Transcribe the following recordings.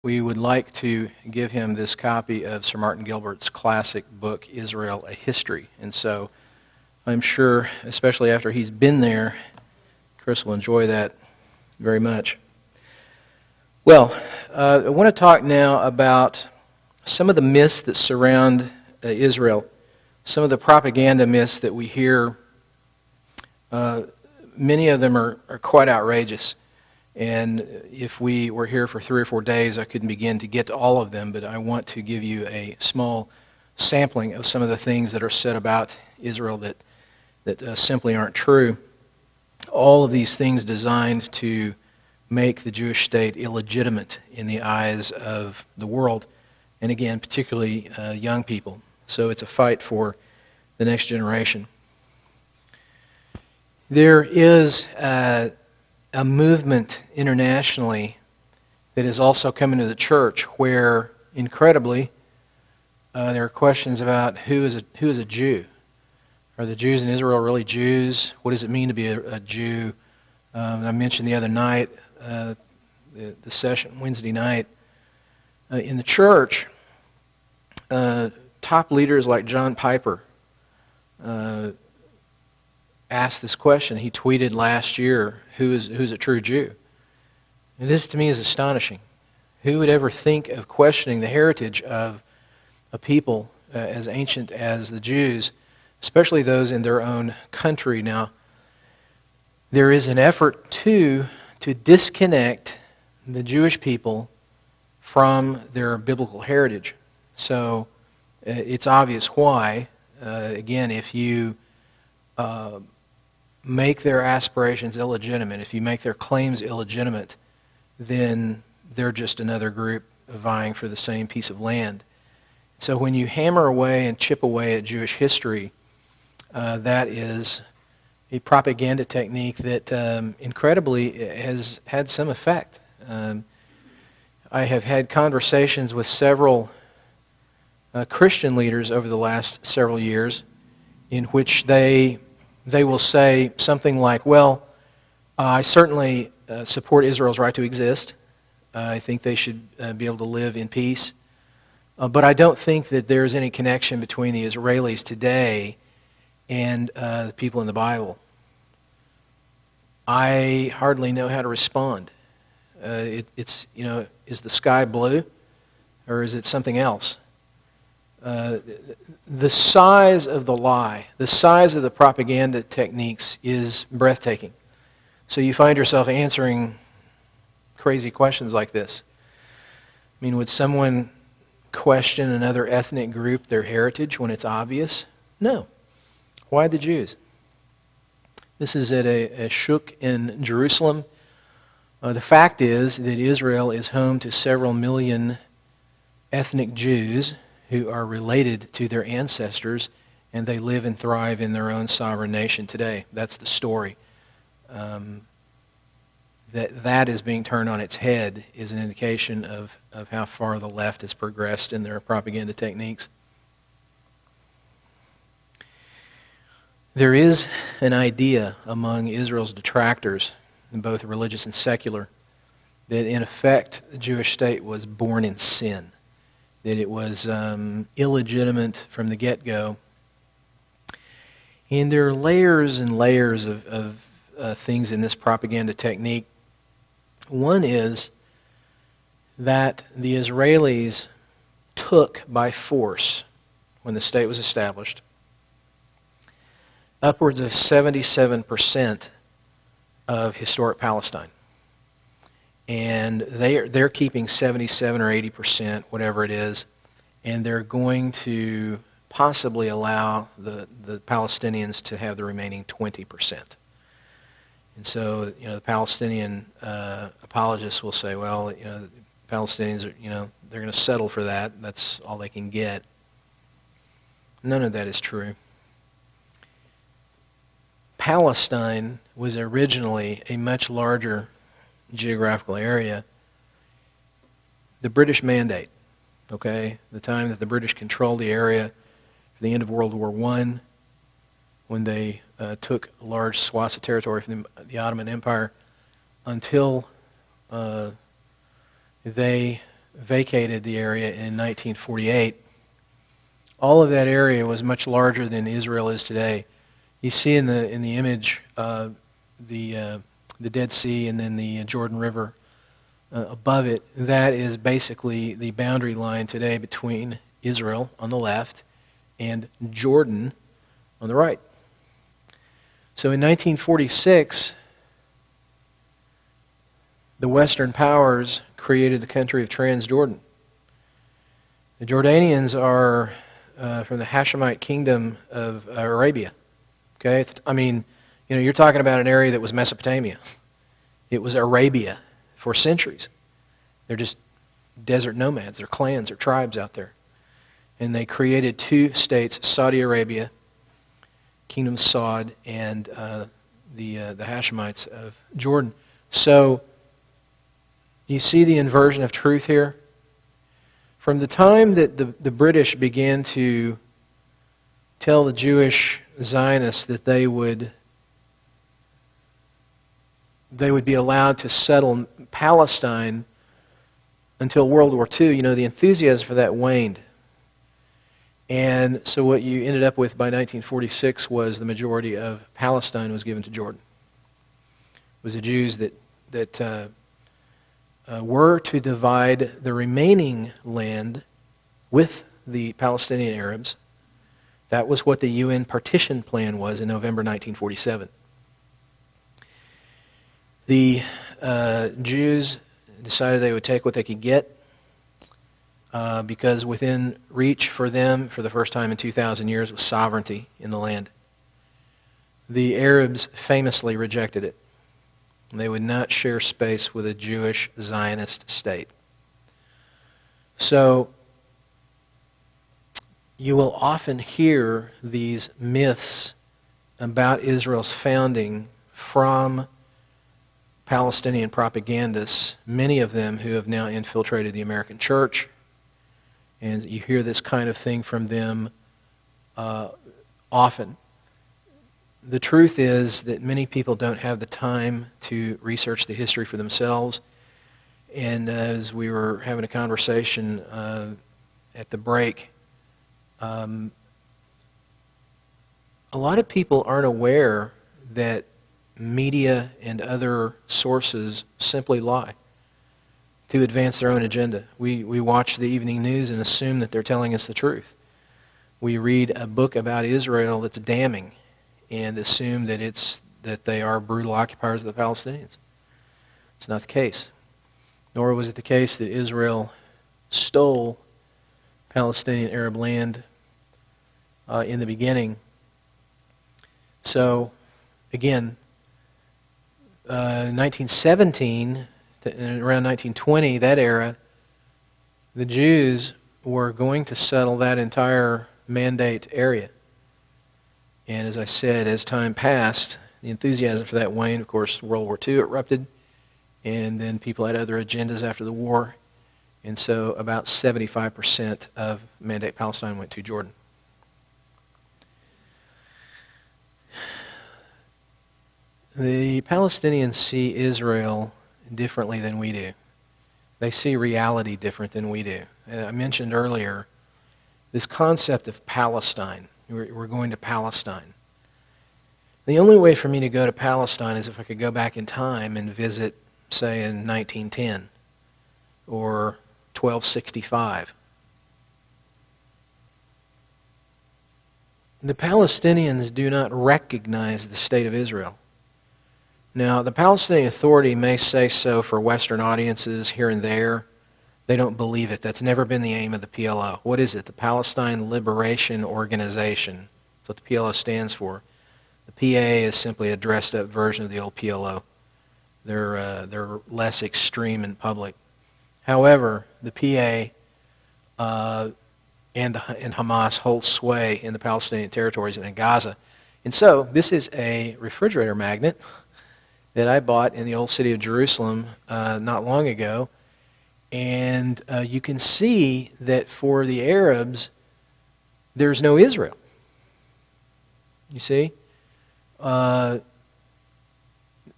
we would like to give him this copy of Sir Martin Gilbert's classic book, Israel, A History. And so I'm sure, especially after he's been there, Chris will enjoy that very much. Well, I want to talk now about some of the myths that surround Israel, some of the propaganda myths that we hear. Many of them are quite outrageous. And if we were here for 3 or 4 days, I couldn't begin to get to all of them, but I want to give you a small sampling of some of the things that are said about Israel that simply aren't true. All of these things designed to make the Jewish state illegitimate in the eyes of the world, and again, particularly young people. So it's a fight for the next generation. There is a movement internationally that is also coming to the church where, incredibly, there are questions about who is a Jew. Are the Jews in Israel really Jews? What does it mean to be a Jew? I mentioned the other night, the session Wednesday night, in the church, top leaders like John Piper asked this question. He tweeted last year, who's a true Jew? And this to me is astonishing. Who would ever think of questioning the heritage of a people as ancient as the Jews, especially those in their own country? Now, there is an effort to disconnect the Jewish people from their biblical heritage. So it's obvious why. Again, if you make their aspirations illegitimate, if you make their claims illegitimate, then they're just another group vying for the same piece of land. So when you hammer away and chip away at Jewish history, that is a propaganda technique that incredibly has had some effect. I have had conversations with several Christian leaders over the last several years in which they will say something like, well, I certainly support Israel's right to exist. I think they should be able to live in peace. But I don't think that there's any connection between the Israelis today and the people in the Bible. I hardly know how to respond. It's is the sky blue or is it something else? The size of the lie, the size of the propaganda techniques is breathtaking. So you find yourself answering crazy questions like this. I mean, would someone question another ethnic group, their heritage, when it's obvious? No. Why the Jews? This is at a shuk in Jerusalem. The fact is that Israel is home to several million ethnic Jews who are related to their ancestors, and they live and thrive in their own sovereign nation today. That's the story. That is being turned on its head is an indication of how far the left has progressed in their propaganda techniques. There is an idea among Israel's detractors, both religious and secular, that in effect the Jewish state was born in sin, that it was illegitimate from the get-go. And there are layers and layers of things in this propaganda technique. One is that the Israelis took by force, when the state was established, upwards of 77% of historic Palestine. And they're keeping 77 or 80%, whatever it is, and they're going to possibly allow the Palestinians to have the remaining 20%. And so, the Palestinian apologists will say, well, the Palestinians are, they're going to settle for that. That's all they can get. None of that is true. Palestine was originally a much larger geographical area. The British Mandate, the time that the British controlled the area at the end of World War I, when they took large swaths of territory from the Ottoman Empire, until they vacated the area in 1948, all of that area was much larger than Israel is today. You see in the image the Dead Sea and then the Jordan River above it. That is basically the boundary line today between Israel on the left and Jordan on the right. So in 1946, the Western powers created the country of Transjordan. The Jordanians are from the Hashemite kingdom of Arabia. Okay, you're talking about an area that was Mesopotamia. It was Arabia for centuries. They're just desert nomads. They're clans. They're tribes out there. And they created two states: Saudi Arabia, Kingdom of Saud, and the Hashemites of Jordan. So you see the inversion of truth here. From the time that the British began to tell the Jewish Zionists that they would be allowed to settle Palestine until World War II, the enthusiasm for that waned. And so what you ended up with by 1946 was the majority of Palestine was given to Jordan. It was the Jews that were to divide the remaining land with the Palestinian Arabs. That was what the UN partition plan was in November 1947. The Jews decided they would take what they could get because within reach for them, for the first time in 2,000 years, was sovereignty in the land. The Arabs famously rejected it. They would not share space with a Jewish Zionist state. So you will often hear these myths about Israel's founding from Palestinian propagandists, many of them who have now infiltrated the American church. And you hear this kind of thing from them often. The truth is that many people don't have the time to research the history for themselves. And as we were having a conversation at the break, a lot of people aren't aware that media and other sources simply lie to advance their own agenda. We watch the evening news and assume that they're telling us the truth. We read a book about Israel that's damning and assume that they are brutal occupiers of the Palestinians. It's not the case. Nor was it the case that Israel stole Palestinian Arab land in the beginning. So, again, 1917, around 1920, that era, the Jews were going to settle that entire Mandate area. And as I said, as time passed, the enthusiasm for that waned. Of course, World War II erupted, and then people had other agendas after the war. And so about 75% of Mandate Palestine went to Jordan. The Palestinians see Israel differently than we do. They see reality different than we do. I mentioned earlier this concept of Palestine. We're going to Palestine. The only way for me to go to Palestine is if I could go back in time and visit, say, in 1910 or 1265. The Palestinians do not recognize the State of Israel. Now, the Palestinian Authority may say so for Western audiences here and there. They don't believe it. That's never been the aim of the PLO. What is it? The Palestine Liberation Organization. That's what the PLO stands for. The PA is simply a dressed-up version of the old PLO. They're less extreme in public. However, the PA and Hamas hold sway in the Palestinian territories and in Gaza. And so, this is a refrigerator magnet that I bought in the old city of Jerusalem not long ago. And you can see that for the Arabs, there's no Israel. You see?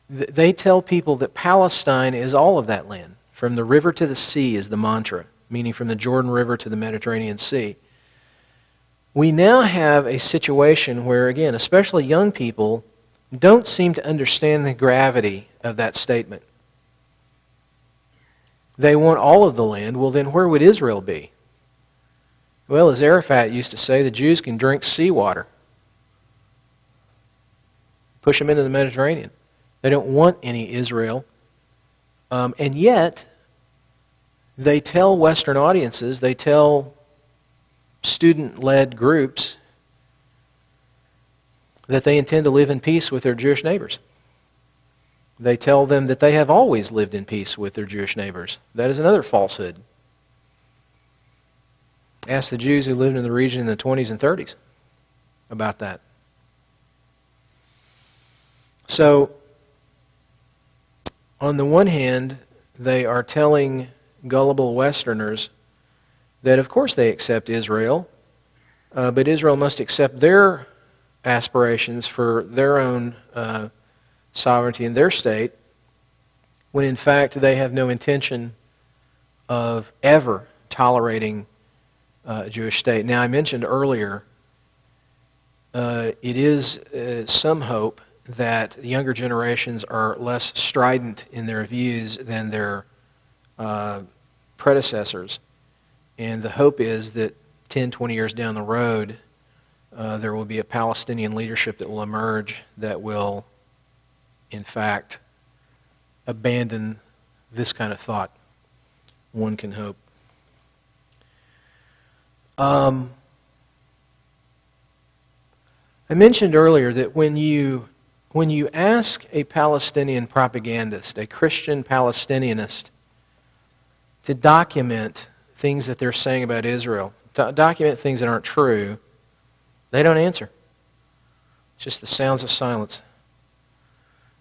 They tell people that Palestine is all of that land. From the river to the sea is the mantra, meaning from the Jordan River to the Mediterranean Sea. We now have a situation where, again, especially young people don't seem to understand the gravity of that statement. They want all of the land. Well, then where would Israel be? Well, as Arafat used to say, the Jews can drink seawater. Push them into the Mediterranean. They don't want any Israel. And yet, they tell Western audiences, they tell student-led groups that they intend to live in peace with their Jewish neighbors. They tell them that they have always lived in peace with their Jewish neighbors. That is another falsehood. Ask the Jews who lived in the region in the 20s and 30s about that. So, on the one hand, they are telling gullible Westerners that of course they accept Israel, but Israel must accept their aspirations for their own sovereignty in their state, when in fact they have no intention of ever tolerating a Jewish state. Now, I mentioned earlier, it is some hope that the younger generations are less strident in their views than their predecessors. And the hope is that 10, 20 years down the road, there will be a Palestinian leadership that will emerge that will, in fact, abandon this kind of thought. One can hope. I mentioned earlier that when you ask a Palestinian propagandist, a Christian Palestinianist, to document things that they're saying about Israel, document things that aren't true, they don't answer. It's just the sounds of silence.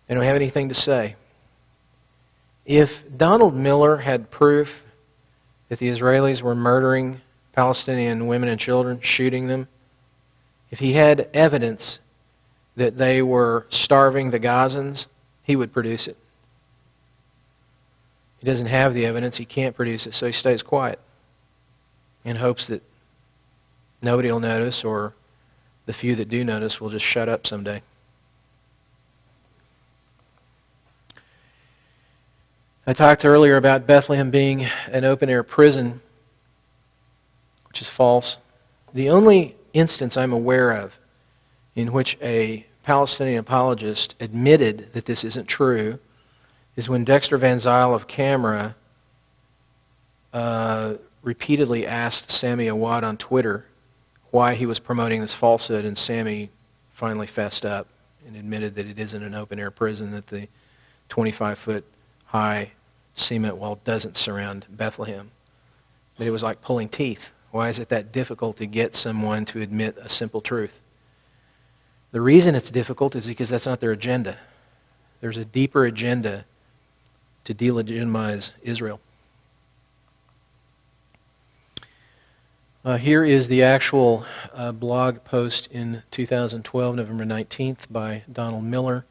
They don't have anything to say. If Donald Miller had proof that the Israelis were murdering Palestinian women and children, shooting them, if he had evidence that they were starving the Gazans, he would produce it. He doesn't have the evidence, he can't produce it, so he stays quiet in hopes that nobody will notice, or the few that do notice will just shut up someday. I talked earlier about Bethlehem being an open-air prison, which is false. The only instance I'm aware of in which a Palestinian apologist admitted that this isn't true is when Dexter Van Zyl of Camera repeatedly asked Sammy Awad on Twitter why he was promoting this falsehood, and Sammy finally fessed up and admitted that it isn't an open-air prison, that the 25-foot high cement wall doesn't surround Bethlehem. But it was like pulling teeth. Why is it that difficult to get someone to admit a simple truth? The reason it's difficult is because that's not their agenda. There's a deeper agenda to delegitimize Israel. Here is the actual blog post in 2012, November 19th, by Donald Miller,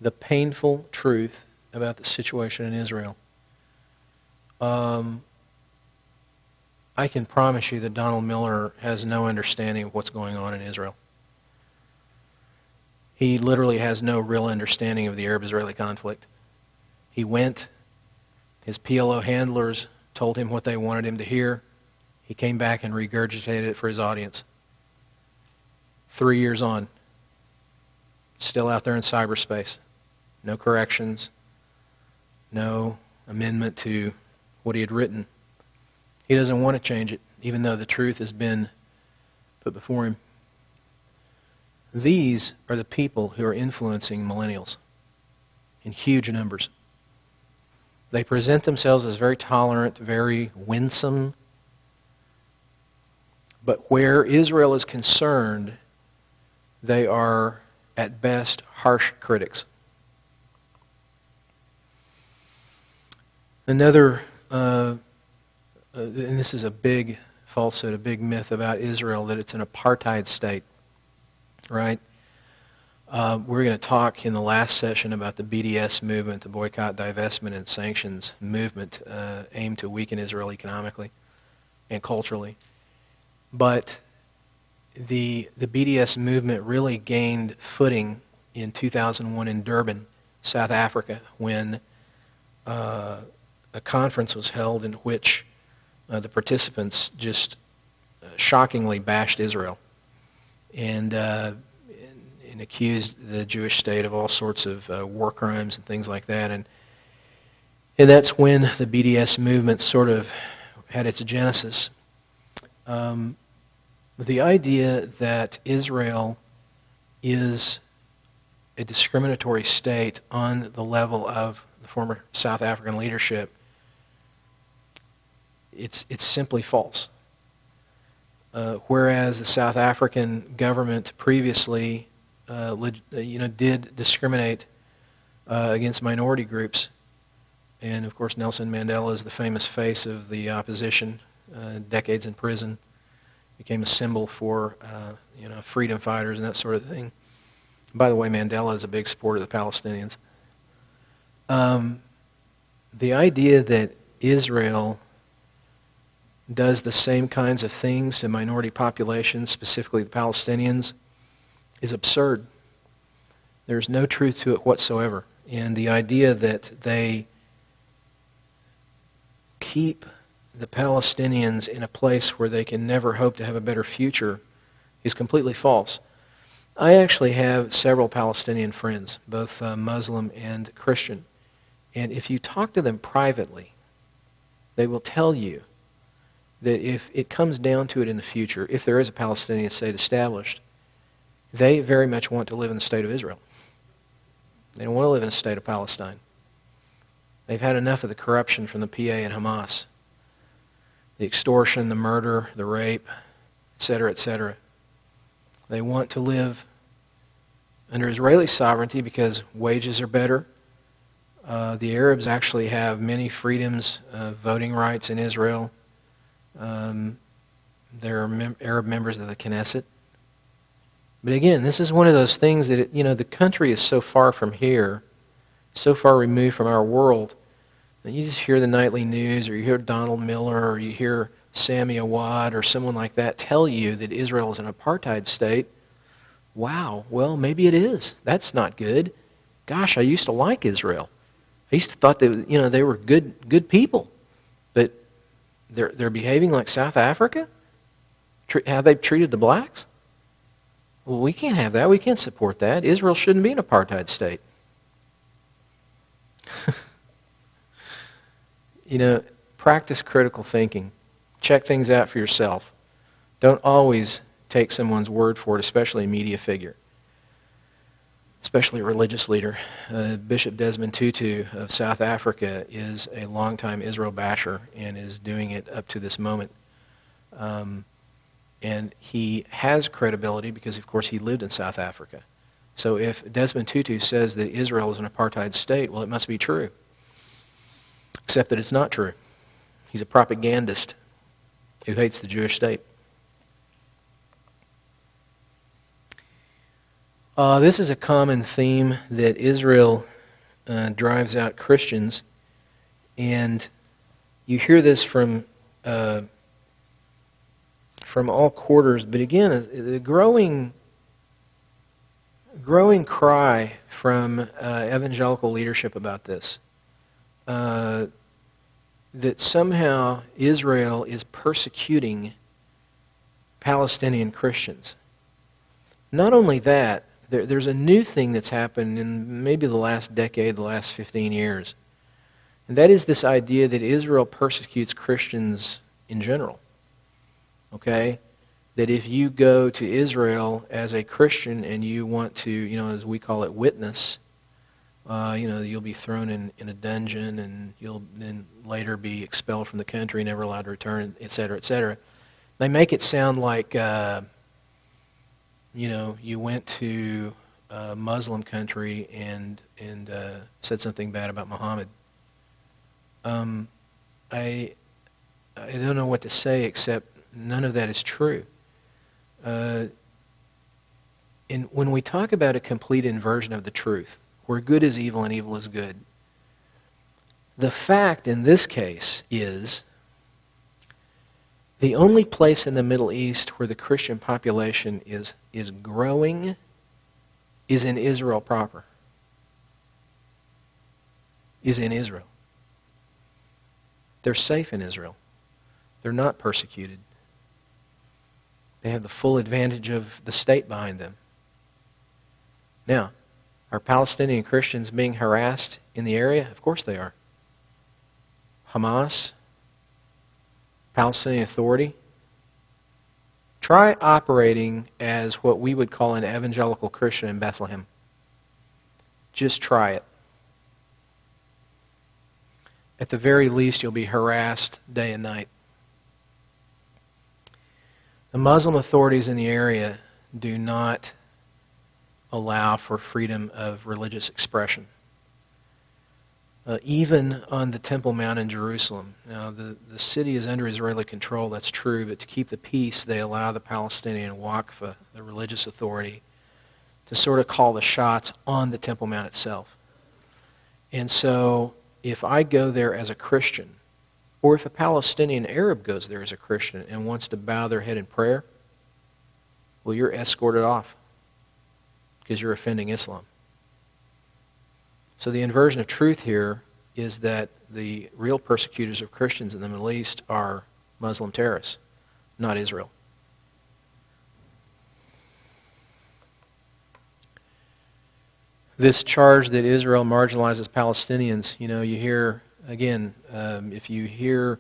"The Painful Truth About the Situation in Israel." I can promise you that Donald Miller has no understanding of what's going on in Israel. He literally has no real understanding of the Arab-Israeli conflict. He went, his PLO handlers told him what they wanted him to hear. He came back and regurgitated it for his audience. 3 years on, still out there in cyberspace. No corrections, no amendment to what he had written. He doesn't want to change it, even though the truth has been put before him. These are the people who are influencing millennials in huge numbers. They present themselves as very tolerant, very winsome. But where Israel is concerned, they are, at best, harsh critics. Another, and this is a big falsehood, a big myth about Israel, that it's an apartheid state, right? We're going to talk in the last session about the BDS movement, the Boycott, Divestment, and Sanctions movement aimed to weaken Israel economically and culturally. But the BDS movement really gained footing in 2001 in Durban, South Africa, when a conference was held in which the participants just shockingly bashed Israel and accused the Jewish state of all sorts of war crimes and things like that. And that's when the BDS movement sort of had its genesis. The idea that Israel is a discriminatory state on the level of the former South African leadership, it's simply false. Whereas the South African government previously did discriminate against minority groups, and of course Nelson Mandela is the famous face of the opposition, decades in prison, became a symbol for freedom fighters and that sort of thing. By the way, Mandela is a big supporter of the Palestinians. The idea that Israel does the same kinds of things to minority populations, specifically the Palestinians, is absurd. There's no truth to it whatsoever. And the idea that they keep the Palestinians in a place where they can never hope to have a better future is completely false. I actually have several Palestinian friends, both Muslim and Christian. And if you talk to them privately, they will tell you that if it comes down to it in the future, if there is a Palestinian state established, they very much want to live in the state of Israel. They don't want to live in a state of Palestine. They've had enough of the corruption from the PA and Hamas, the extortion, the murder, the rape, etc., etc. They want to live under Israeli sovereignty because wages are better. The Arabs actually have many freedoms, voting rights in Israel. There are Arab members of the Knesset. But again, this is one of those things that, the country is so far from here, so far removed from our world, that you just hear the nightly news, or you hear Donald Miller, or you hear Sami Awad, or someone like that tell you that Israel is an apartheid state. Wow, well, maybe it is. That's not good. Gosh, I used to like Israel. I used to thought that, they were good people. But they're behaving like South Africa? How they've treated the blacks? Well, we can't have that. We can't support that. Israel shouldn't be an apartheid state. Practice critical thinking. Check things out for yourself. Don't always take someone's word for it, especially a media figure, especially a religious leader. Bishop Desmond Tutu of South Africa is a longtime Israel basher and is doing it up to this moment. And he has credibility because, of course, he lived in South Africa. So if Desmond Tutu says that Israel is an apartheid state, well, it must be true. Except that it's not true. He's a propagandist who hates the Jewish state. This is a common theme that Israel drives out Christians, and you hear this from all quarters. But again, the growing cry from evangelical leadership about this, that somehow Israel is persecuting Palestinian Christians. Not only that, there's a new thing that's happened in maybe the last decade, the last 15 years. And that is this idea that Israel persecutes Christians in general. Okay? That if you go to Israel as a Christian and you want to, as we call it, witness, you'll be thrown in a dungeon and you'll then later be expelled from the country, never allowed to return, etc., etc. They make it sound like you went to a Muslim country and said something bad about Muhammad. I don't know what to say except none of that is true. And when we talk about a complete inversion of the truth, where good is evil and evil is good, the fact in this case is the only place in the Middle East where the Christian population is growing is in Israel proper. Is in Israel. They're safe in Israel. They're not persecuted. They have the full advantage of the state behind them. Now, are Palestinian Christians being harassed in the area? Of course they are. Hamas, Palestinian Authority. Try operating as what we would call an evangelical Christian in Bethlehem. Just try it. At the very least, you'll be harassed day and night. The Muslim authorities in the area do not allow for freedom of religious expression. Even on the Temple Mount in Jerusalem. Now, the city is under Israeli control, that's true, but to keep the peace, they allow the Palestinian Waqf, the religious authority, to sort of call the shots on the Temple Mount itself. And so, if I go there as a Christian, or if a Palestinian Arab goes there as a Christian and wants to bow their head in prayer, well, you're escorted off because you're offending Islam. So the inversion of truth here is that the real persecutors of Christians in the Middle East are Muslim terrorists, not Israel. This charge that Israel marginalizes Palestinians, you hear, again, if you hear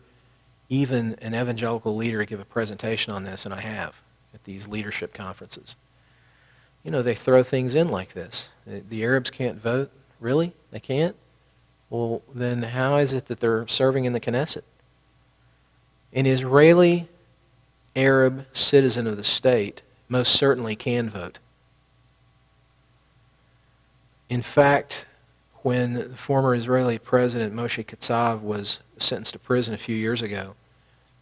even an evangelical leader give a presentation on this, and I have at these leadership conferences, they throw things in like this. The Arabs can't vote. Really? They can't? Well, then how is it that they're serving in the Knesset? An Israeli Arab citizen of the state most certainly can vote. In fact, when the former Israeli President Moshe Katsav was sentenced to prison a few years ago,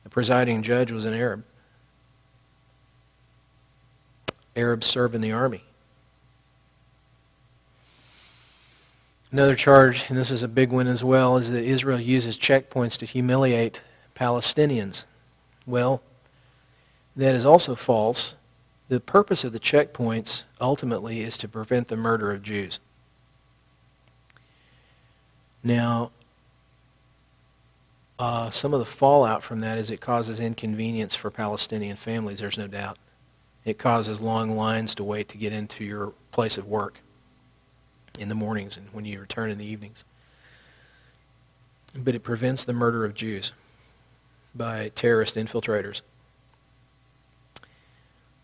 the presiding judge was an Arab. Arabs serve in the army. Another charge, and this is a big one as well, is that Israel uses checkpoints to humiliate Palestinians. Well, that is also false. The purpose of the checkpoints ultimately is to prevent the murder of Jews. Now, some of the fallout from that is it causes inconvenience for Palestinian families, there's no doubt. It causes long lines to wait to get into your place of work in the mornings and when you return in the evenings. But it prevents the murder of Jews by terrorist infiltrators.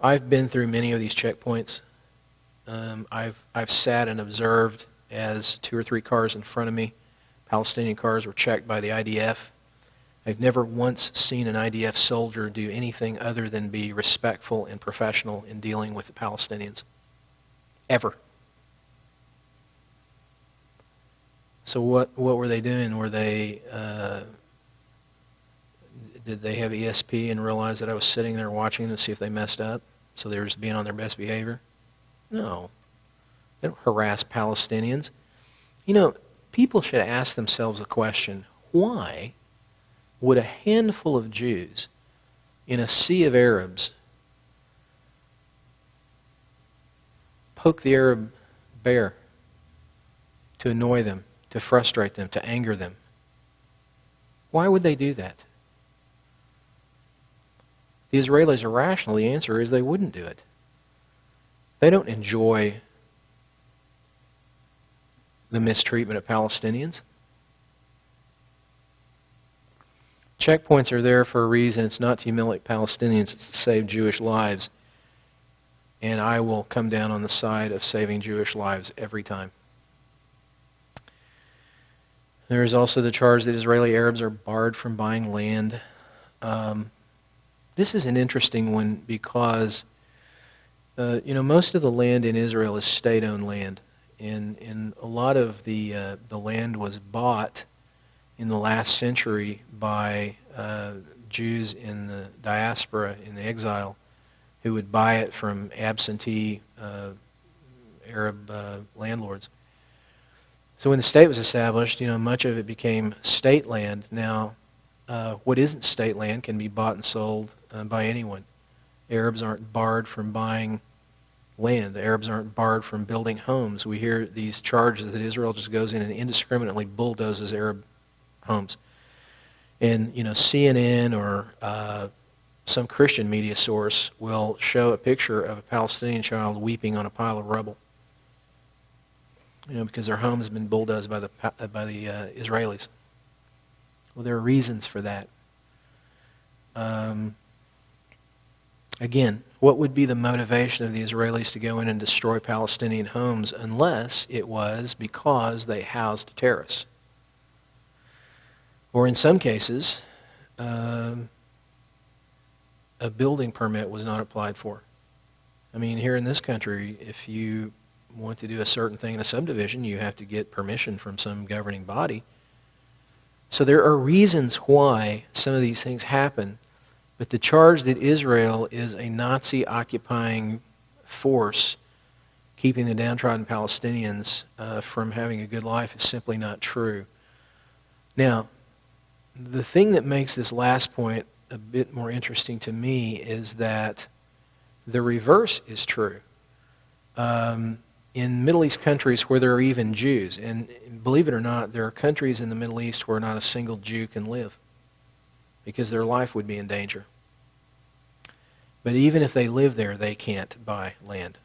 I've been through many of these checkpoints. I've sat and observed as 2 or 3 cars in front of me, Palestinian cars, were checked by the IDF. I've never once seen an IDF soldier do anything other than be respectful and professional in dealing with the Palestinians. Ever. So what were they doing? Were they did they have ESP and realize that I was sitting there watching to see if they messed up? So they were just being on their best behavior? No. They don't harass Palestinians. People should ask themselves the question, why would a handful of Jews in a sea of Arabs poke the Arab bear to annoy them, to frustrate them, to anger them? Why would they do that? The Israelis are rational. The answer is they wouldn't do it. They don't enjoy the mistreatment of Palestinians. Checkpoints are there for a reason. It's not to humiliate Palestinians, it's to save Jewish lives. And I will come down on the side of saving Jewish lives every time. There is also the charge that Israeli Arabs are barred from buying land. This is an interesting one because most of the land in Israel is state-owned land, and a lot of the land was bought in the last century by Jews in the diaspora, in the exile, who would buy it from absentee Arab landlords. So when the state was established, much of it became state land. Now, what isn't state land can be bought and sold by anyone. Arabs aren't barred from buying land. The Arabs aren't barred from building homes. We hear these charges that Israel just goes in and indiscriminately bulldozes Arab homes. And CNN or some Christian media source will show a picture of a Palestinian child weeping on a pile of rubble. Because their home has been bulldozed by the Israelis. Well, there are reasons for that. Again, what would be the motivation of the Israelis to go in and destroy Palestinian homes unless it was because they housed terrorists? Or in some cases, a building permit was not applied for. I mean, here in this country, if you want to do a certain thing in a subdivision, you have to get permission from some governing body. So there are reasons why some of these things happen, but the charge that Israel is a Nazi-occupying force keeping the downtrodden Palestinians from having a good life is simply not true. Now, the thing that makes this last point a bit more interesting to me is that the reverse is true. In Middle East countries where there are even Jews, and believe it or not, there are countries in the Middle East where not a single Jew can live because their life would be in danger. But even if they live there, they can't buy land.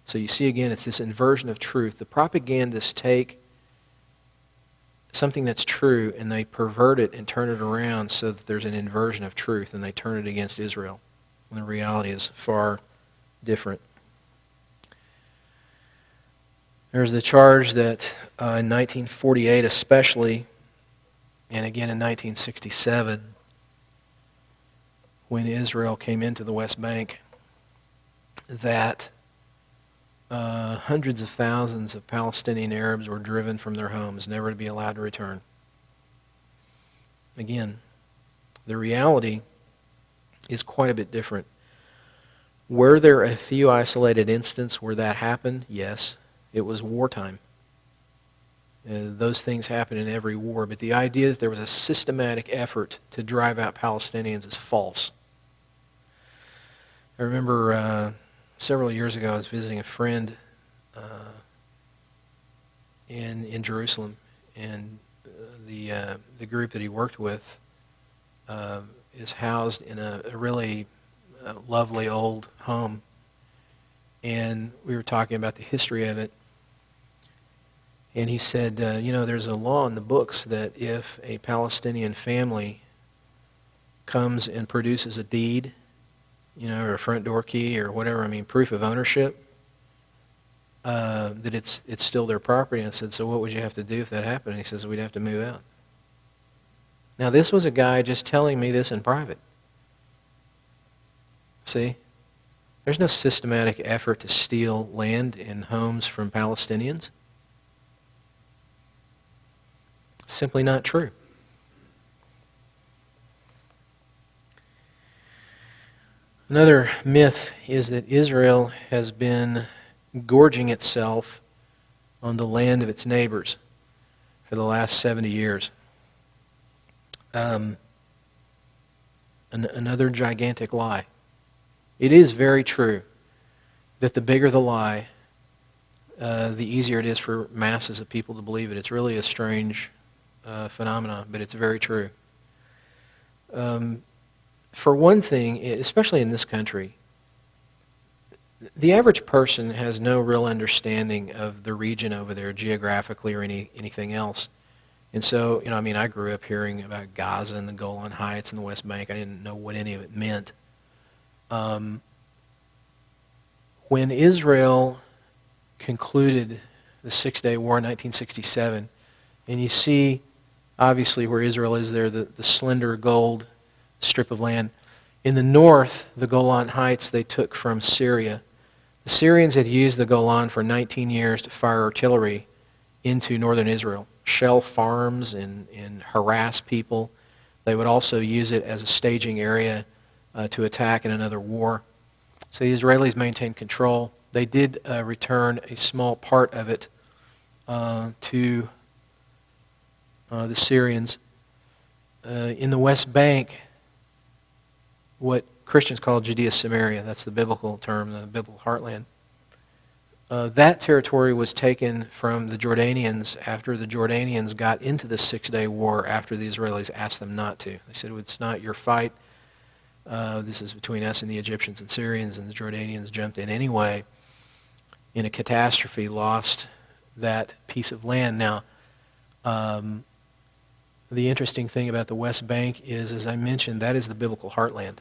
So you see again, it's this inversion of truth. The propagandists take something that's true and they pervert it and turn it around so that there's an inversion of truth, and they turn it against Israel when the reality is far different. There's the charge that in 1948 especially, and again in 1967, when Israel came into the West Bank, that hundreds of thousands of Palestinian Arabs were driven from their homes, never to be allowed to return. Again, the reality is quite a bit different. Were there a few isolated instances where that happened? Yes. It was wartime. Those things happen in every war, but the idea that there was a systematic effort to drive out Palestinians is false. I remember several years ago I was visiting a friend in Jerusalem, and the group that he worked with is housed in a really lovely old home. And we were talking about the history of it. And he said, there's a law in the books that if a Palestinian family comes and produces a deed, or a front door key or whatever, proof of ownership, that it's still their property. And I said, so what would you have to do if that happened? And he says, we'd have to move out. Now, this was a guy just telling me this in private. See? There's no systematic effort to steal land and homes from Palestinians. Simply not true. Another myth is that Israel has been gorging itself on the land of its neighbors for the last 70 years. Another gigantic lie. It is very true that the bigger the lie, the easier it is for masses of people to believe it. It's really a strange phenomenon, but it's very true. For one thing, especially in this country, the average person has no real understanding of the region over there geographically or anything else. And so, I grew up hearing about Gaza and the Golan Heights and the West Bank. I didn't know what any of it meant. When Israel concluded the Six-Day War in 1967, and you see, obviously, where Israel is there, the slender gold strip of land. In the north, the Golan Heights they took from Syria. The Syrians had used the Golan for 19 years to fire artillery into northern Israel, shell farms and harass people. They would also use it as a staging area to attack in another war. So the Israelis maintained control. They did return a small part of it to the Syrians. In the West Bank, what Christians call Judea-Samaria, that's the biblical term, the biblical heartland, that territory was taken from the Jordanians after the Jordanians got into the Six-Day War after the Israelis asked them not to. They said, it's not your fight. This is between us and the Egyptians and Syrians, and the Jordanians jumped in anyway. In a catastrophe, lost that piece of land. Now, the interesting thing about the West Bank is, as I mentioned, that is the biblical heartland.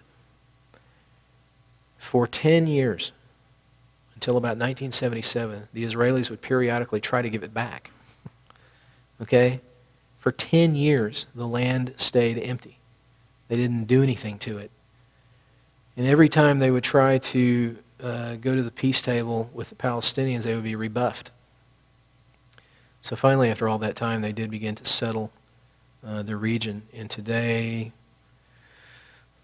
For 10 years, until about 1977, the Israelis would periodically try to give it back. Okay? For 10 years, the land stayed empty. They didn't do anything to it. And every time they would try to go to the peace table with the Palestinians, they would be rebuffed. So finally, after all that time, they did begin to settle the region. And today,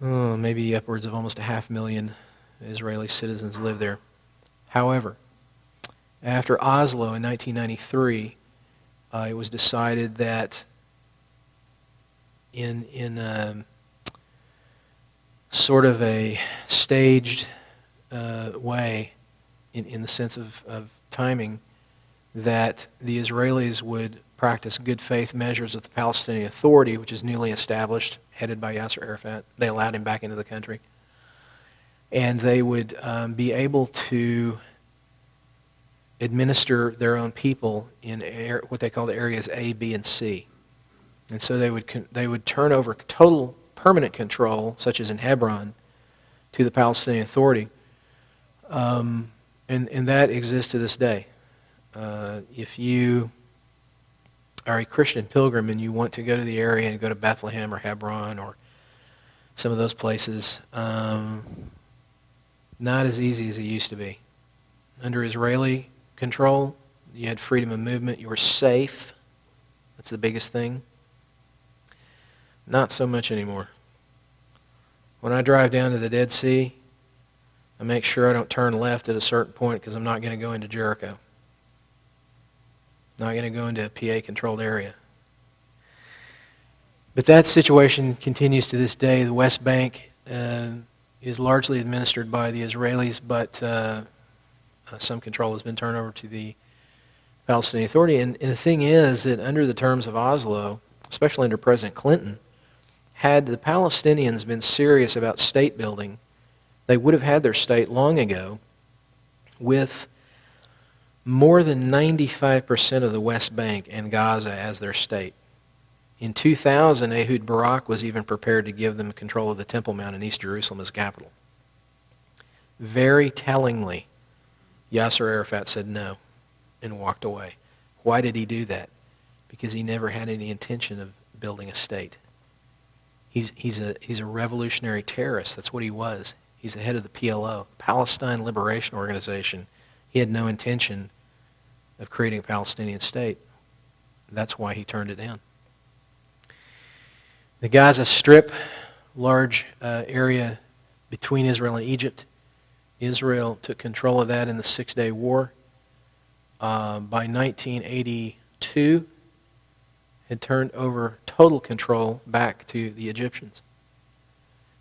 maybe upwards of almost 500,000 Israeli citizens live there. However, after Oslo in 1993, it was decided that in sort of a staged way, in the sense of timing, that the Israelis would practice good faith measures with the Palestinian Authority, which is newly established, headed by Yasser Arafat. They allowed him back into the country. And they would be able to administer their own people in what they call the areas A, B, and C. And so they would turn over total permanent control, such as in Hebron, to the Palestinian Authority. And that exists to this day. If you are a Christian pilgrim and you want to go to the area and go to Bethlehem or Hebron or some of those places, not as easy as it used to be. Under Israeli control, you had freedom of movement, you were safe. That's the biggest thing. Not so much anymore. When I drive down to the Dead Sea, I make sure I don't turn left at a certain point because I'm not going to go into Jericho. Not going to go into a PA-controlled area. But that situation continues to this day. The West Bank is largely administered by the Israelis, but some control has been turned over to the Palestinian Authority. And the thing is that under the terms of Oslo, especially under President Clinton, had the Palestinians been serious about state building, they would have had their state long ago, with more than 95% of the West Bank and Gaza as their state. In 2000, Ehud Barak was even prepared to give them control of the Temple Mount in East Jerusalem as capital. Very tellingly, Yasser Arafat said no and walked away. Why did he do that? Because he never had any intention of building a state. He's a revolutionary terrorist. That's what he was. He's the head of the PLO, Palestine Liberation Organization. He had no intention of creating a Palestinian state. That's why he turned it down. The Gaza Strip, large area between Israel and Egypt. Israel took control of that in the Six-Day War. By 1982, had turned over total control back to the Egyptians,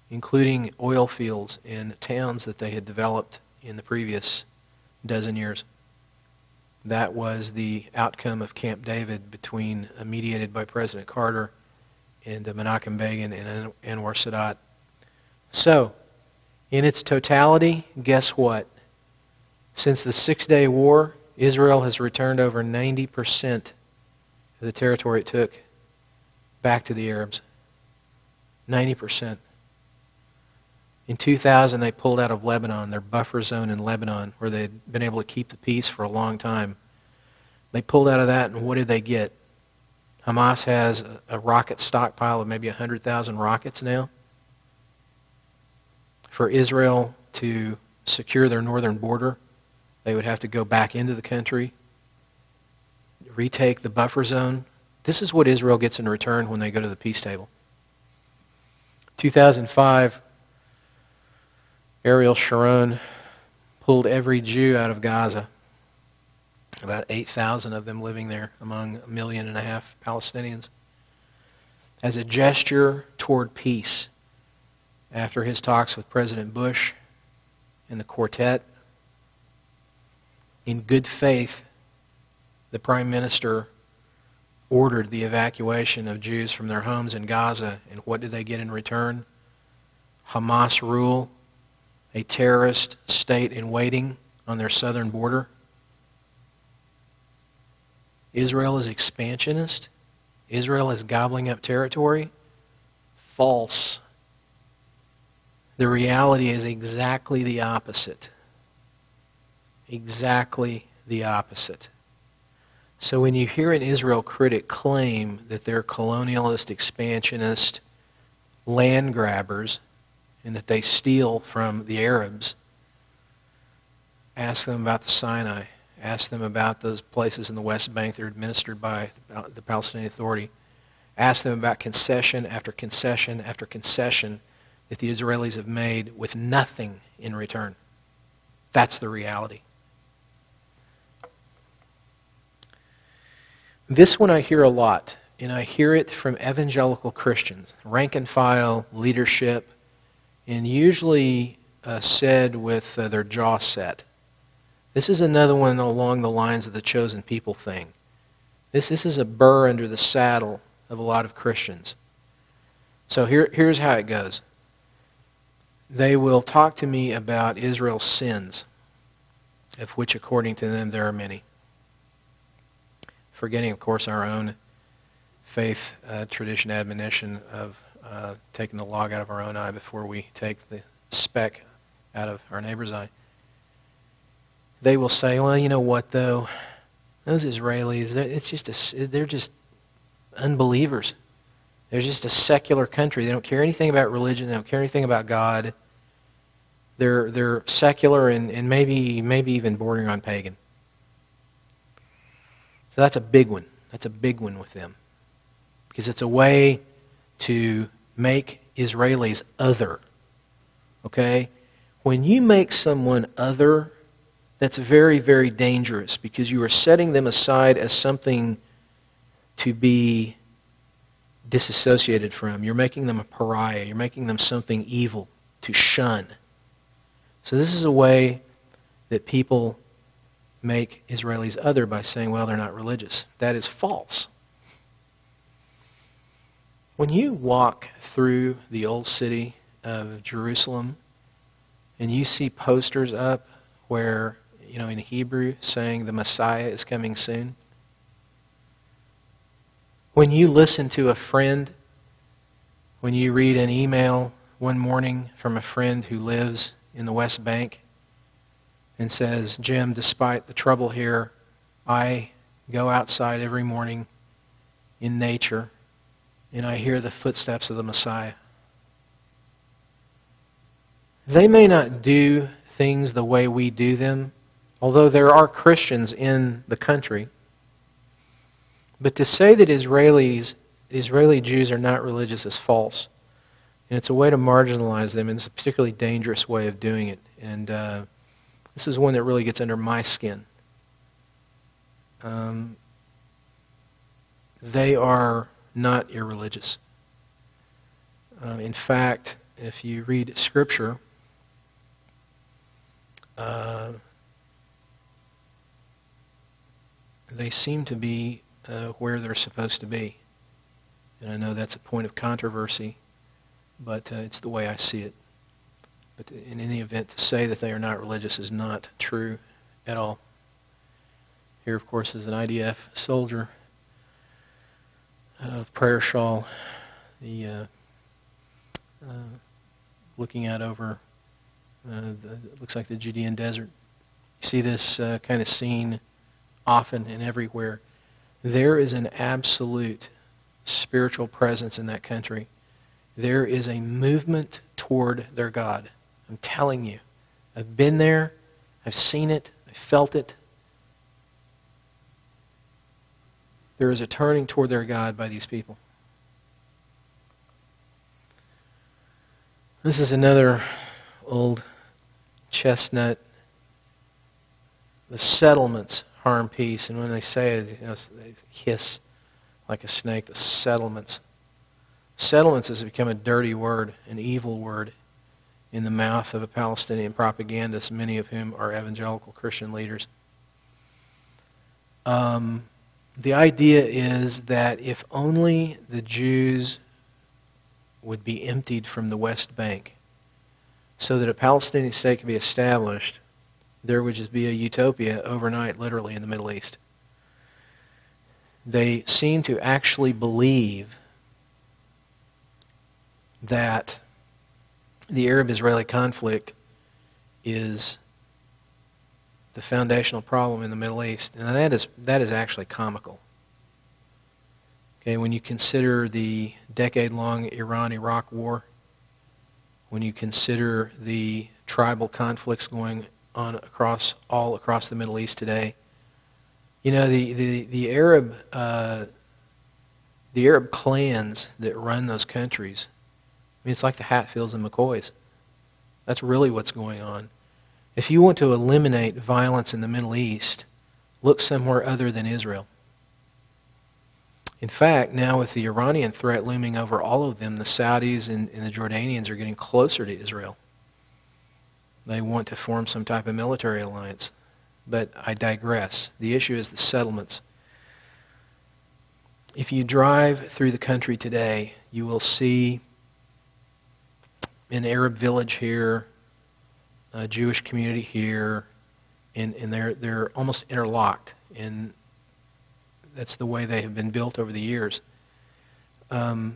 including oil fields and towns that they had developed in the previous dozen years. That was the outcome of Camp David, mediated by President Carter and Menachem Begin and Anwar Sadat. So, in its totality, guess what? Since the Six-Day War, Israel has returned over 90% of the territory it took back to the Arabs. 90%. In 2000, they pulled out of Lebanon, their buffer zone in Lebanon, where they'd been able to keep the peace for a long time. They pulled out of that, and what did they get? Hamas has a rocket stockpile of maybe 100,000 rockets now. For Israel to secure their northern border, they would have to go back into the country, retake the buffer zone. This is what Israel gets in return when they go to the peace table. 2005, Ariel Sharon pulled every Jew out of Gaza, about 8,000 of them living there among 1.5 million Palestinians, as a gesture toward peace. After his talks with President Bush and the quartet, in good faith, the Prime Minister ordered the evacuation of Jews from their homes in Gaza. And what did they get in return? Hamas rule, a terrorist state in waiting on their southern border. Israel is expansionist. Israel is gobbling up territory. False. The reality is exactly the opposite. Exactly the opposite. So when you hear an Israel critic claim that they're colonialist, expansionist, land grabbers, and that they steal from the Arabs, ask them about the Sinai. Ask them about those places in the West Bank that are administered by the Palestinian Authority. Ask them about concession after concession after concession that the Israelis have made with nothing in return. That's the reality. This one I hear a lot, and I hear it from evangelical Christians, rank and file, leadership, and usually said with their jaw set. This is another one along the lines of the chosen people thing. This is a burr under the saddle of a lot of Christians. So here's how it goes. They will talk to me about Israel's sins, of which according to them there are many. Forgetting, of course, our own faith, tradition, admonition of taking the log out of our own eye before we take the speck out of our neighbor's eye. They will say, well, you know what, though? Those Israelis, they're just unbelievers. They're just a secular country. They don't care anything about religion. They don't care anything about God. They're secular and maybe even bordering on pagan. So that's a big one. That's a big one with them. Because it's a way to make Israelis other. Okay? When you make someone other, that's very, very dangerous because you are setting them aside as something to be disassociated from. You're making them a pariah. You're making them something evil to shun. So this is a way that people make Israelis other by saying, well, they're not religious. That is false. When you walk through the old city of Jerusalem and you see posters up where, in Hebrew saying the Messiah is coming soon, when you listen to a friend, when you read an email one morning from a friend who lives in the West Bank and says, Jim, despite the trouble here, I go outside every morning in nature and I hear the footsteps of the Messiah. They may not do things the way we do them, although there are Christians in the country. But to say that Israeli Jews are not religious is false. And it's a way to marginalize them, and it's a particularly dangerous way of doing it. And this is one that really gets under my skin. They are not irreligious. In fact, if you read Scripture, they seem to be where they're supposed to be. And I know that's a point of controversy, but it's the way I see it. But in any event, to say that they are not religious is not true at all. Here, of course, is an IDF soldier with prayer shawl, looking out over, looks like the Judean desert. You see this kind of scene often and everywhere. There is an absolute spiritual presence in that country. There is a movement toward their God. I'm telling you. I've been there. I've seen it. I've felt it. There is a turning toward their God by these people. This is another old chestnut the settlements harm peace. And when they say it, they hiss like a snake. The settlements. Settlements has become a dirty word, an evil word in the mouth of a Palestinian propagandist, many of whom are evangelical Christian leaders. The idea is that if only the Jews would be emptied from the West Bank so that a Palestinian state could be established, there would just be a utopia overnight, literally, in the Middle East. They seem to actually believe that the Arab-Israeli conflict is the foundational problem in the Middle East. And that is actually comical. Okay, when you consider the decade-long Iran-Iraq war, when you consider the tribal conflicts going on all across the Middle East today, you know, the Arab clans that run those countries, I mean, it's like the Hatfields and McCoys. That's really what's going on. If you want to eliminate violence in the Middle East, look somewhere other than Israel. In fact, now with the Iranian threat looming over all of them, the Saudis and the Jordanians are getting closer to Israel. They want to form some type of military alliance. But I digress. The issue is the settlements. If you drive through the country today, you will see an Arab village here, a Jewish community here, and they're almost interlocked, and that's the way they have been built over the years. It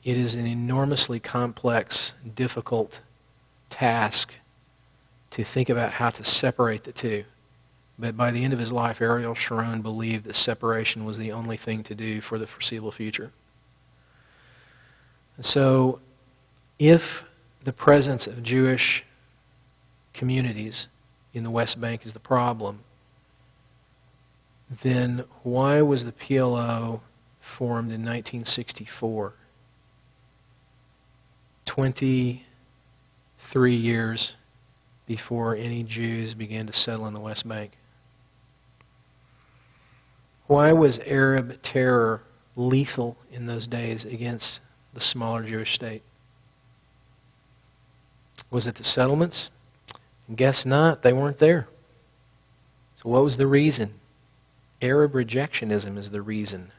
is an enormously complex, difficult task to think about how to separate the two. But by the end of his life, Ariel Sharon believed that separation was the only thing to do for the foreseeable future. So, if the presence of Jewish communities in the West Bank is the problem, then why was the PLO formed in 1964? 23 years before any Jews began to settle in the West Bank. Why was Arab terror lethal in those days against the smaller Jewish state? Was it the settlements? Guess not. They weren't there. So what was the reason? Arab rejectionism is the reason.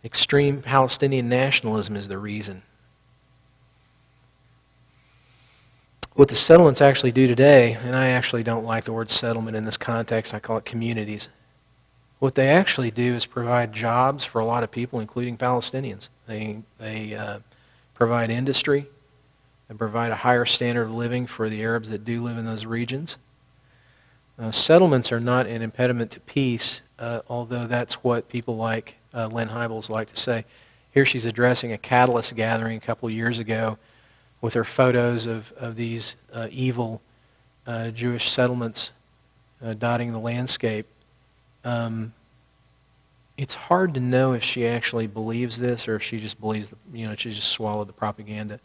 Extreme Palestinian nationalism is the reason. What the settlements actually do today, and I actually don't like the word settlement in this context, I call it communities. What they actually do is provide jobs for a lot of people, including Palestinians. They provide industry. They provide a higher standard of living for the Arabs that do live in those regions. Settlements are not an impediment to peace, although that's what people like Lynn Hybels like to say. Here she's addressing a Catalyst gathering a couple of years ago with her photos of these evil Jewish settlements dotting the landscape. It's hard to know if she actually believes this or if she just believes, she just swallowed the propaganda.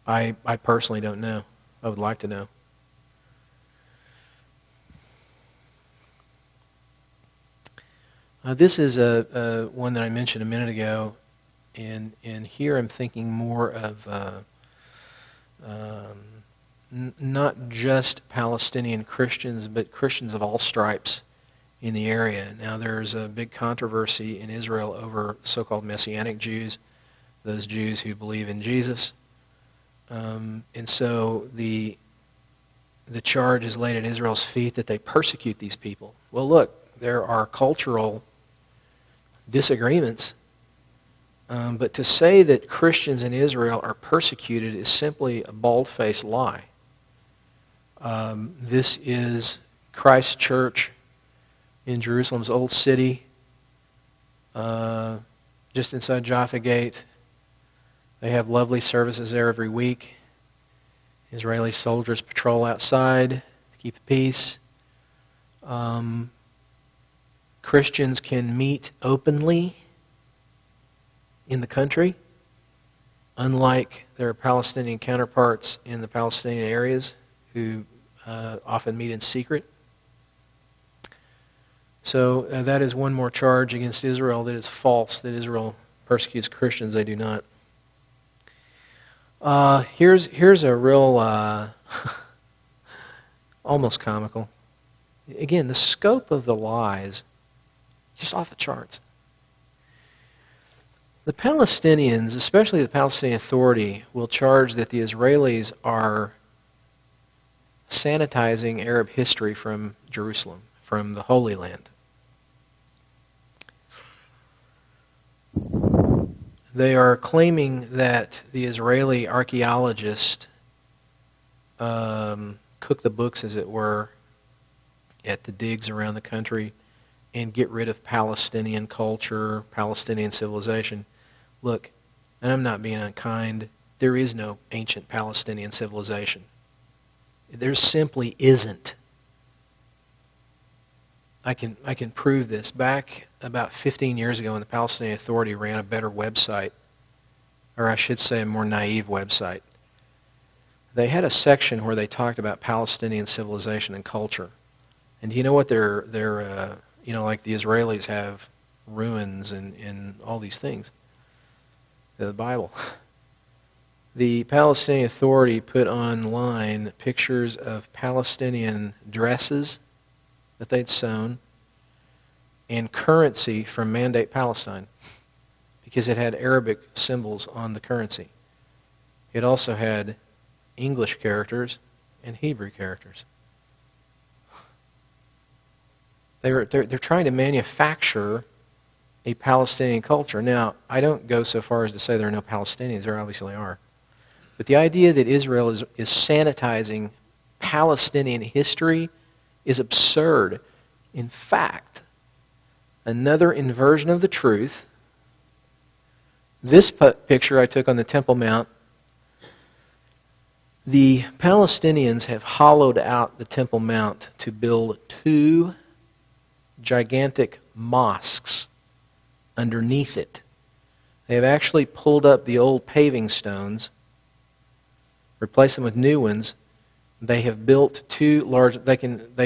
I personally don't know. I would like to know. This is one that I mentioned a minute ago, and here I'm thinking more of not just Palestinian Christians, but Christians of all stripes in the area. Now, there's a big controversy in Israel over so-called Messianic Jews, those Jews who believe in Jesus. And so the charge is laid at Israel's feet that they persecute these people. Well, look, there are cultural disagreements, but to say that Christians in Israel are persecuted is simply a bald-faced lie. This is Christ Church in Jerusalem's Old City, just inside Jaffa Gate. They have lovely services there every week. Israeli soldiers patrol outside to keep the peace. Christians can meet openly in the country, unlike their Palestinian counterparts in the Palestinian areas who often meet in secret. So that is one more charge against Israel that is false, that Israel persecutes Christians. They do not. Here's a real, almost comical. Again, the scope of the lies, just off the charts. The Palestinians, especially the Palestinian Authority, will charge that the Israelis are sanitizing Arab history from Jerusalem, from the Holy Land. They are claiming that the Israeli archaeologists cook the books, as it were, at the digs around the country and get rid of Palestinian culture, Palestinian civilization. Look, and I'm not being unkind, there is no ancient Palestinian civilization. There simply isn't. I can prove this. Back about 15 years ago when the Palestinian Authority ran a better website, or I should say a more naive website, they had a section where they talked about Palestinian civilization and culture. And you know what they're like the Israelis have ruins and all these things. The Bible. The Palestinian Authority put online pictures of Palestinian dresses that they'd sewn and currency from Mandate Palestine, because it had Arabic symbols on the currency. It also had English characters and Hebrew characters. They're trying to manufacture a Palestinian culture. Now, I don't go so far as to say there are no Palestinians. There obviously are. But the idea that Israel is sanitizing Palestinian history is absurd. In fact, another inversion of the truth. This picture I took on the Temple Mount, the Palestinians have hollowed out the Temple Mount to build 2 gigantic mosques underneath it. They have actually pulled up the old paving stones, replaced them with new ones. They have built 2 large. They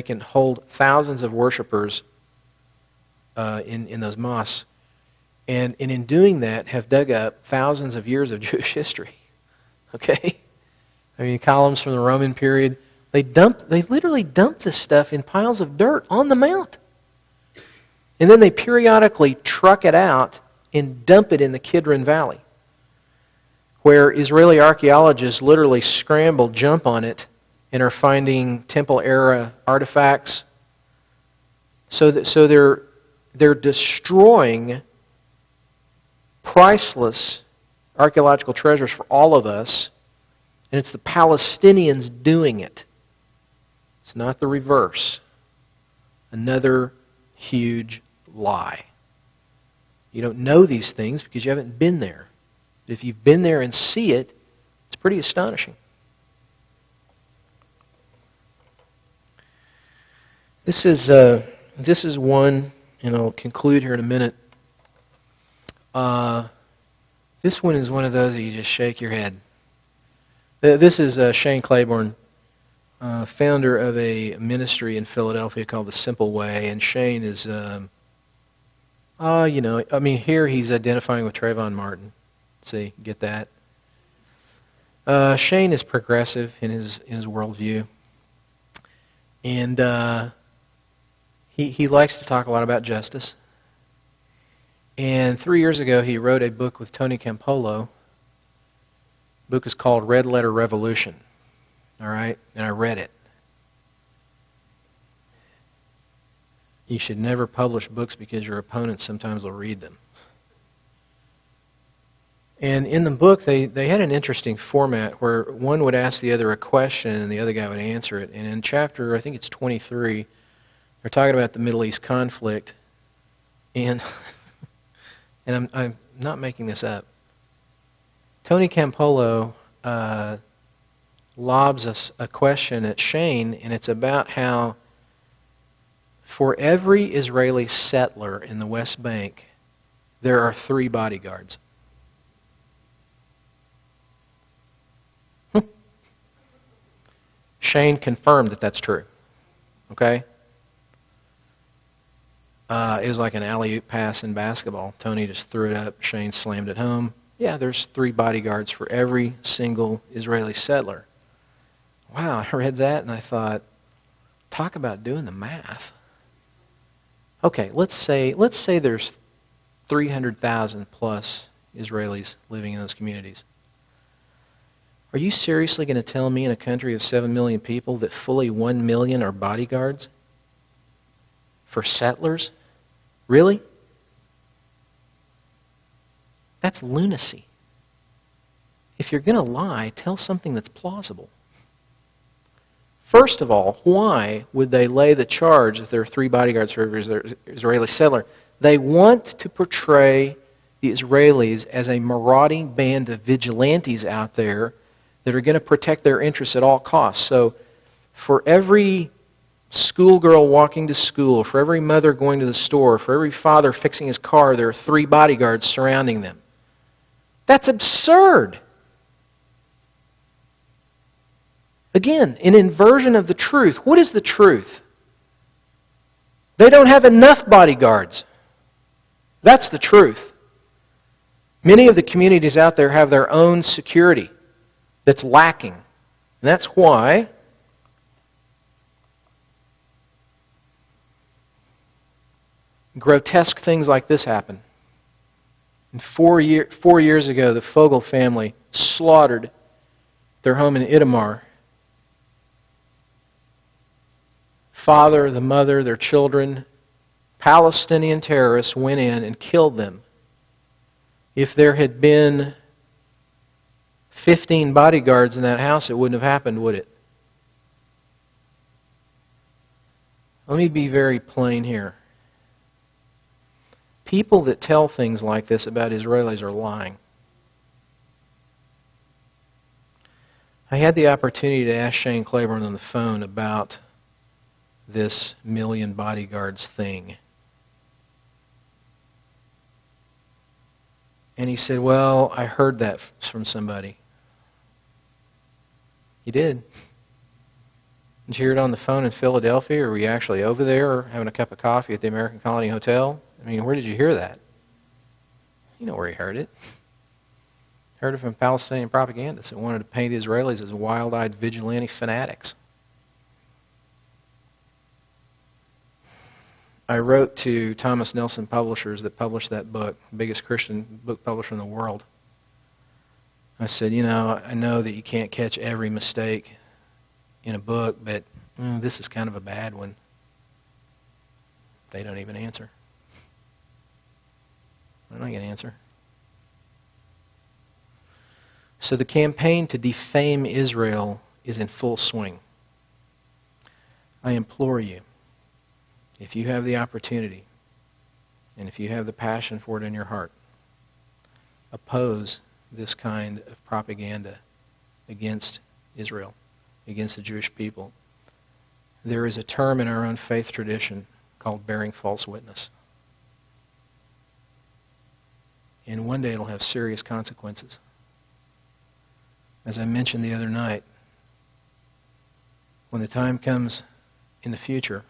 can hold thousands of worshipers in those mosques, and in doing that, have dug up thousands of years of Jewish history. Okay, I mean columns from the Roman period. They literally dump this stuff in piles of dirt on the mount. And then they periodically truck it out and dump it in the Kidron Valley, where Israeli archaeologists literally scramble, jump on it, and are finding temple-era artifacts. So they're destroying priceless archaeological treasures for all of us, and it's the Palestinians doing it. It's not the reverse. Another huge lie. You don't know these things because you haven't been there. But if you've been there and see it, it's pretty astonishing. This is one, and I'll conclude here in a minute. This one is one of those that you just shake your head. This is Shane Claiborne, founder of a ministry in Philadelphia called The Simple Way, and Shane is, here he's identifying with Trayvon Martin. See, get that? Shane is progressive in his worldview, and he likes to talk a lot about justice. And 3 years ago, he wrote a book with Tony Campolo. The book is called Red Letter Revolution. All right? And I read it. You should never publish books because your opponents sometimes will read them. And in the book, they had an interesting format where one would ask the other a question and the other guy would answer it. And in chapter, I think it's 23, they're talking about the Middle East conflict. And I'm not making this up. Tony Campolo lobs us a question at Shane, and it's about how for every Israeli settler in the West Bank, there are 3 bodyguards. Shane confirmed that that's true. Okay? It was like an alley-oop pass in basketball. Tony just threw it up. Shane slammed it home. Yeah, there's 3 bodyguards for every single Israeli settler. Wow, I read that and I thought, talk about doing the math. Okay, let's say there's 300,000 plus Israelis living in those communities. Are you seriously going to tell me in a country of 7 million people that fully 1 million are bodyguards for settlers? Really? That's lunacy. If you're going to lie, tell something that's plausible. First of all, why would they lay the charge that there are 3 bodyguards for every Israeli settler? They want to portray the Israelis as a marauding band of vigilantes out there that are going to protect their interests at all costs. So for every schoolgirl walking to school, for every mother going to the store, for every father fixing his car, there are 3 bodyguards surrounding them. That's absurd. Again, an inversion of the truth. What is the truth? They don't have enough bodyguards. That's the truth. Many of the communities out there have their own security that's lacking. And that's why grotesque things like this happen. And 4 years ago, the Fogel family slaughtered their home in Itamar. Father, the mother, their children, Palestinian terrorists went in and killed them. If there had been 15 bodyguards in that house, it wouldn't have happened, would it? Let me be very plain here. People that tell things like this about Israelis are lying. I had the opportunity to ask Shane Claiborne on the phone about this million bodyguards thing. And he said, well, I heard that from somebody. You did? Did you hear it on the phone in Philadelphia, or were you actually over there or having a cup of coffee at the American Colony Hotel? I mean, where did you hear that? You know where he heard it. Heard it from Palestinian propagandists that wanted to paint Israelis as wild-eyed vigilante fanatics. I wrote to Thomas Nelson Publishers that published that book, biggest Christian book publisher in the world. I said, you know, I know that you can't catch every mistake in a book, but this is kind of a bad one. They don't even answer. They're not going to answer. So the campaign to defame Israel is in full swing. I implore you, if you have the opportunity, and if you have the passion for it in your heart, oppose this kind of propaganda against Israel, against the Jewish people. There is a term in our own faith tradition called bearing false witness. And one day it'll have serious consequences. As I mentioned the other night, when the time comes in the future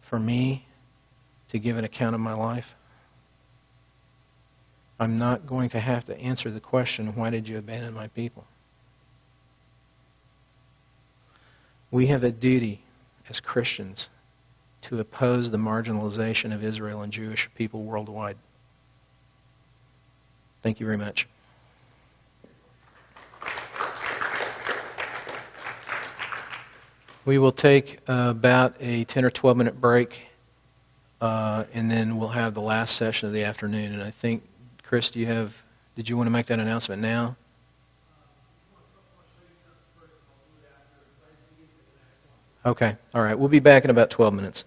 for me to give an account of my life, I'm not going to have to answer the question, why did you abandon my people? We have a duty as Christians to oppose the marginalization of Israel and Jewish people worldwide. Thank you very much. We will take about a 10 or 12 minute break, and then we'll have the last session of the afternoon. And I think, Chris, did you want to make that announcement now? Okay. All right. We'll be back in about 12 minutes.